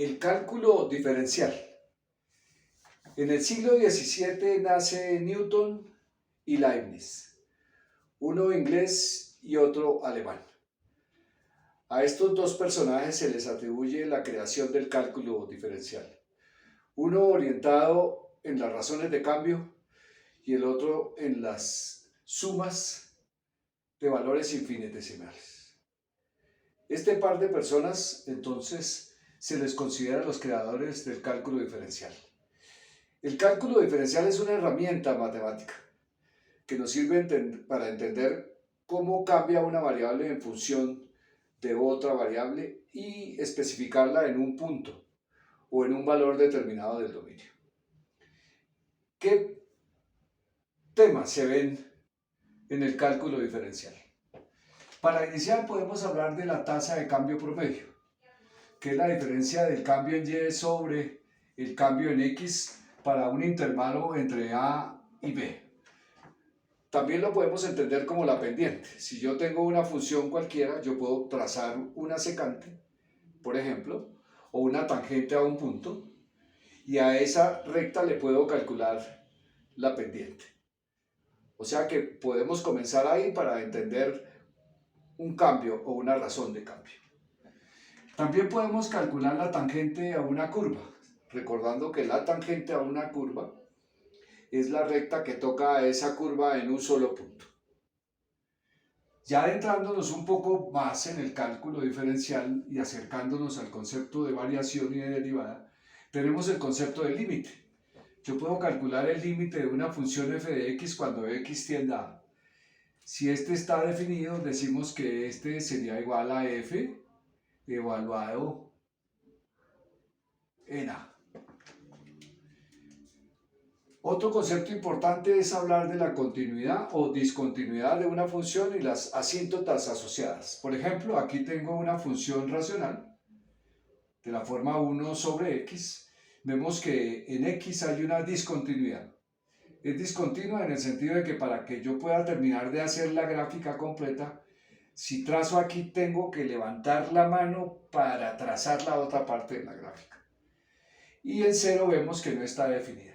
El cálculo diferencial. En el siglo XVII nace Newton y Leibniz, uno inglés y otro alemán. A estos dos personajes se les atribuye la creación del cálculo diferencial, uno orientado en las razones de cambio y el otro en las sumas de valores infinitesimales. Este par de personas, entonces, se les considera los creadores del cálculo diferencial. El cálculo diferencial es una herramienta matemática que nos sirve para entender cómo cambia una variable en función de otra variable y especificarla en un punto o en un valor determinado del dominio. ¿Qué temas se ven en el cálculo diferencial? Para iniciar podemos hablar de la tasa de cambio promedio, que es la diferencia del cambio en Y sobre el cambio en X para un intervalo entre A y B. También lo podemos entender como la pendiente. Si yo tengo una función cualquiera, yo puedo trazar una secante, por ejemplo, o una tangente a un punto, y a esa recta le puedo calcular la pendiente. O sea que podemos comenzar ahí para entender un cambio o una razón de cambio. También podemos calcular la tangente a una curva, recordando que la tangente a una curva es la recta que toca a esa curva en un solo punto. Ya adentrándonos un poco más en el cálculo diferencial y acercándonos al concepto de variación y de derivada, tenemos el concepto de límite. Yo puedo calcular el límite de una función f de x cuando x tiende a a. Si este está definido, decimos que este sería igual a f evaluado en a. Otro concepto importante es hablar de la continuidad o discontinuidad de una función y las asíntotas asociadas. Por ejemplo, aquí tengo una función racional de la forma 1 sobre x. Vemos que en x hay una discontinuidad. Es discontinua en el sentido de que para que yo pueda terminar de hacer la gráfica completa, si trazo aquí tengo que levantar la mano para trazar la otra parte de la gráfica. Y en 0 vemos que no está definida.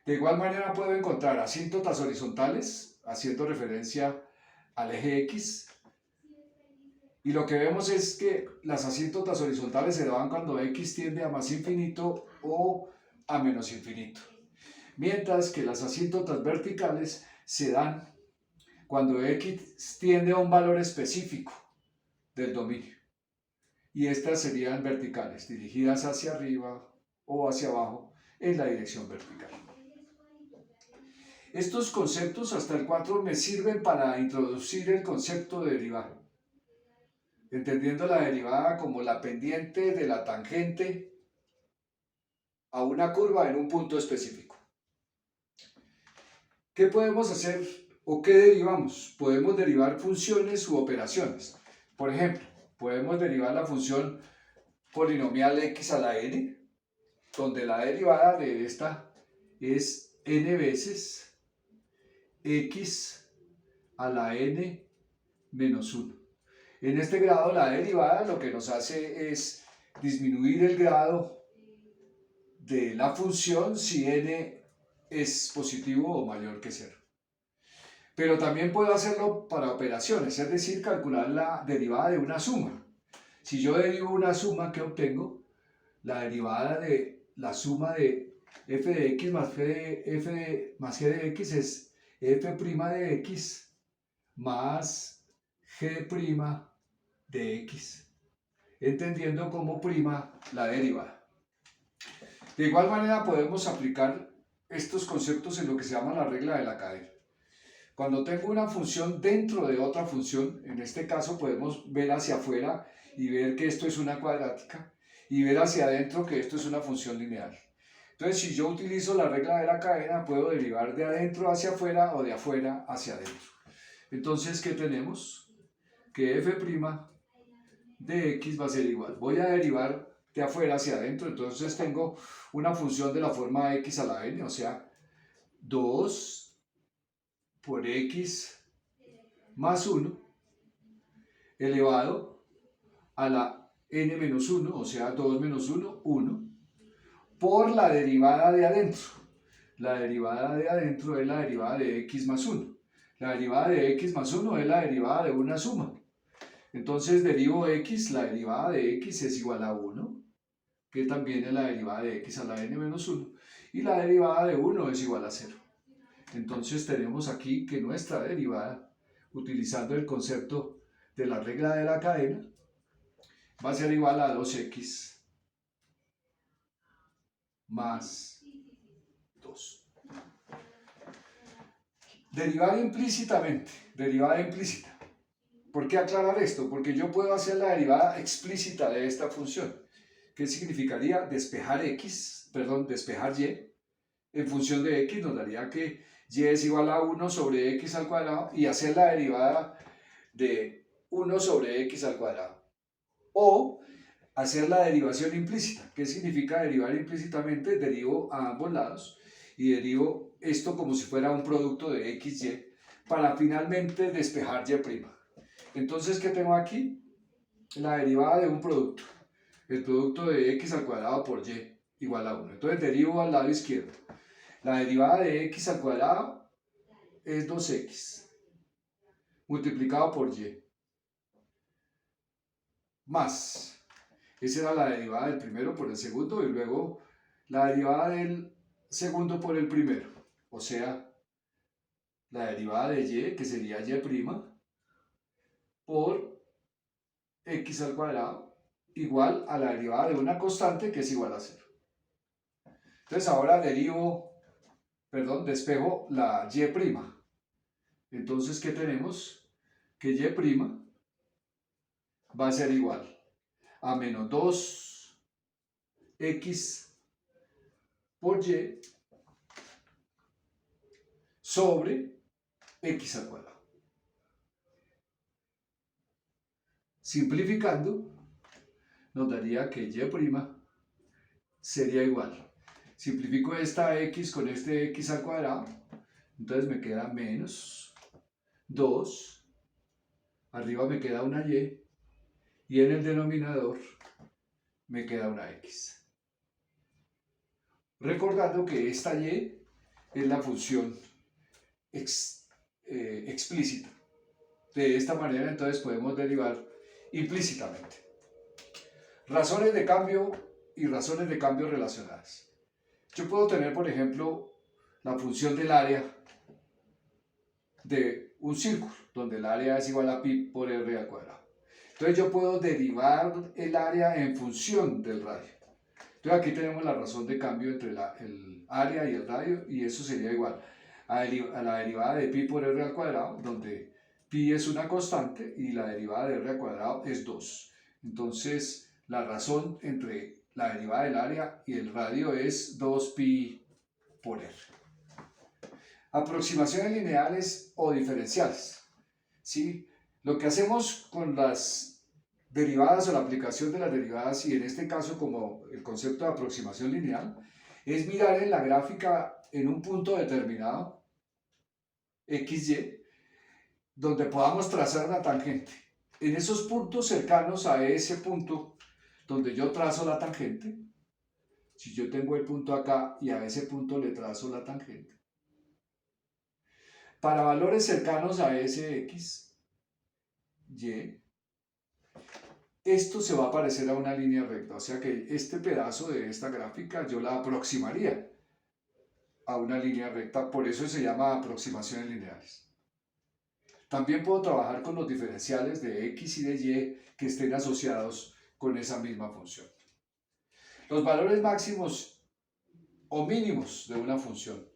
De igual manera puedo encontrar asíntotas horizontales, haciendo referencia al eje X. Y lo que vemos es que las asíntotas horizontales se dan cuando X tiende a más infinito o a menos infinito. Mientras que las asíntotas verticales se dan cuando X tiende a un valor específico del dominio. Y estas serían verticales, dirigidas hacia arriba o hacia abajo en la dirección vertical. Estos conceptos hasta el 4 me sirven para introducir el concepto de derivada, entendiendo la derivada como la pendiente de la tangente a una curva en un punto específico. ¿Qué podemos hacer o qué derivamos? Podemos derivar funciones u operaciones. Por ejemplo, podemos derivar la función polinomial x a la n, donde la derivada de esta es n veces x a la n menos 1. En este grado la derivada lo que nos hace es disminuir el grado de la función si n es positivo o mayor que 0. Pero también puedo hacerlo para operaciones, es decir, calcular la derivada de una suma. Si yo derivo una suma, ¿qué obtengo? La derivada de la suma de f de x más g de x es f' de x más g' de x, entendiendo como prima la derivada. De igual manera podemos aplicar estos conceptos en lo que se llama la regla de la cadena. Cuando tengo una función dentro de otra función, en este caso podemos ver hacia afuera y ver que esto es una cuadrática, y ver hacia adentro que esto es una función lineal. Entonces, si yo utilizo la regla de la cadena, puedo derivar de adentro hacia afuera o de afuera hacia adentro. Entonces, ¿qué tenemos? Que f' de x va a ser igual. Voy a derivar de afuera hacia adentro, entonces tengo una función de la forma x a la n, o sea, 2 por x más 1 elevado a la n menos 1, o sea 2 menos 1, 1, por la derivada de adentro. La derivada de adentro es la derivada de x más 1. La derivada de x más 1 es la derivada de una suma. Entonces derivo x, la derivada de x es igual a 1, que también es la derivada de x a la n menos 1, y la derivada de 1 es igual a 0. Entonces tenemos aquí que nuestra derivada, utilizando el concepto de la regla de la cadena, va a ser igual a 2x más 2. Derivar implícitamente, derivada implícita. ¿Por qué aclarar esto? Porque yo puedo hacer la derivada explícita de esta función, que significaría despejar y en función de x, nos daría que y es igual a 1 sobre x al cuadrado, y hacer la derivada de 1 sobre x al cuadrado. O hacer la derivación implícita. ¿Qué significa derivar implícitamente? Derivo a ambos lados y derivo esto como si fuera un producto de x, y, para finalmente despejar y'. Entonces, ¿qué tengo aquí? La derivada de un producto. El producto de x al cuadrado por y igual a 1. Entonces derivo al lado izquierdo. La derivada de x al cuadrado es 2x multiplicado por y más. Esa era la derivada del primero por el segundo, y luego la derivada del segundo por el primero. O sea, la derivada de y, que sería y' por x al cuadrado, igual a la derivada de una constante que es igual a 0. Entonces ahora despejo la y'. Entonces, ¿qué tenemos? Que y' va a ser igual a menos 2x por y sobre x al cuadrado. Simplificando, nos daría que y' sería igual. Simplifico esta x con este x al cuadrado, entonces me queda menos 2, arriba me queda una y en el denominador me queda una x. Recordando que esta y es la función explícita. De esta manera entonces podemos derivar implícitamente. Razones de cambio y razones de cambio relacionadas. Yo puedo tener, por ejemplo, la función del área de un círculo, donde el área es igual a pi por r al cuadrado. Entonces yo puedo derivar el área en función del radio. Entonces aquí tenemos la razón de cambio entre el área y el radio, y eso sería igual a la derivada de pi por r al cuadrado, donde pi es una constante y la derivada de r al cuadrado es 2. Entonces la razón entre la derivada del área y el radio es 2pi por r. Aproximaciones lineales o diferenciales. ¿Sí? Lo que hacemos con las derivadas o la aplicación de las derivadas, y en este caso como el concepto de aproximación lineal, es mirar en la gráfica en un punto determinado, xy, donde podamos trazar una tangente. En esos puntos cercanos a ese punto donde yo trazo la tangente, si yo tengo el punto acá y a ese punto le trazo la tangente, para valores cercanos a ese x, y, esto se va a parecer a una línea recta, o sea que este pedazo de esta gráfica yo la aproximaría a una línea recta, por eso se llama aproximaciones lineales. También puedo trabajar con los diferenciales de x y de y que estén asociados con esa misma función. Los valores máximos o mínimos de una función.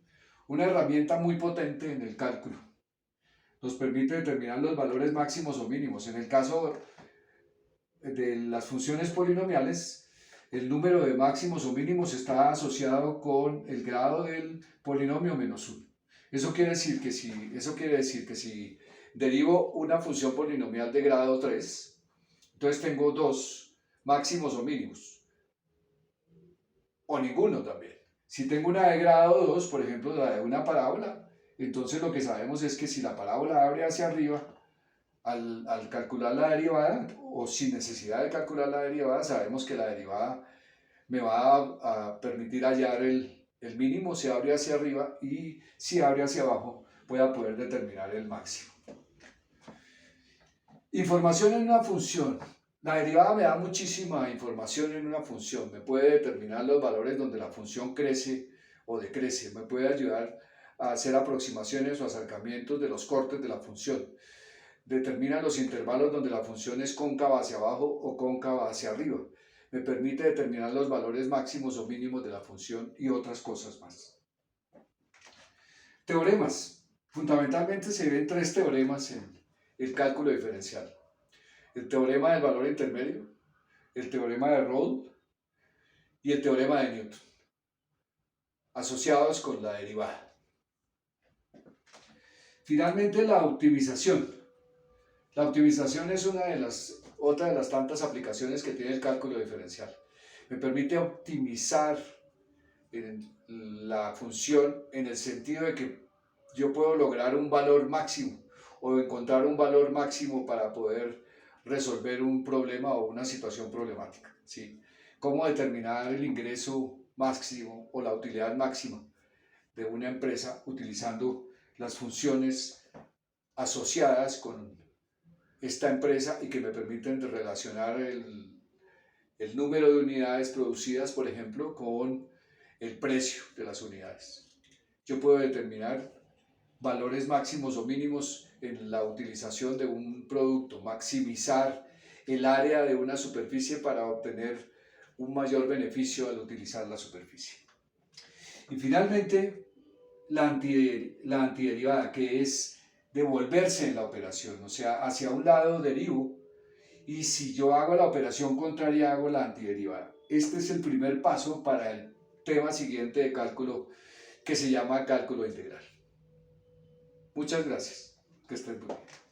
Una herramienta muy potente en el cálculo. Nos permite determinar los valores máximos o mínimos. En el caso de las funciones polinomiales, el número de máximos o mínimos está asociado con el grado del polinomio menos 1. Eso quiere decir que si derivo una función polinomial de grado 3, entonces tengo dos máximos o mínimos, o ninguno también. Si tengo una de grado 2, por ejemplo, la de una parábola, entonces lo que sabemos es que si la parábola abre hacia arriba, al calcular la derivada, o sin necesidad de calcular la derivada, sabemos que la derivada me va a permitir hallar el mínimo si abre hacia arriba, y si abre hacia abajo voy a poder determinar el máximo. Información en una función. La derivada me da muchísima información en una función. Me puede determinar los valores donde la función crece o decrece. Me puede ayudar a hacer aproximaciones o acercamientos de los cortes de la función. Determina los intervalos donde la función es cóncava hacia abajo o cóncava hacia arriba. Me permite determinar los valores máximos o mínimos de la función y otras cosas más. Teoremas. Fundamentalmente se ven tres teoremas en el cálculo diferencial: el teorema del valor intermedio, el teorema de Rode y el teorema de Newton, asociados con la derivada. Finalmente, la optimización. La optimización es otra de las tantas aplicaciones que tiene el cálculo diferencial. Me permite optimizar la función en el sentido de que yo puedo lograr un valor máximo o encontrar un valor máximo para poder resolver un problema o una situación problemática, ¿sí? Cómo determinar el ingreso máximo o la utilidad máxima de una empresa utilizando las funciones asociadas con esta empresa y que me permiten relacionar el número de unidades producidas, por ejemplo, con el precio de las unidades. Yo puedo determinar valores máximos o mínimos en la utilización de un producto, maximizar el área de una superficie para obtener un mayor beneficio al utilizar la superficie. Y finalmente, la antiderivada, que es devolverse en la operación, o sea, hacia un lado derivo, y si yo hago la operación contraria hago la antiderivada. Este es el primer paso para el tema siguiente de cálculo, que se llama cálculo integral. Muchas gracias. Que estén muy bien.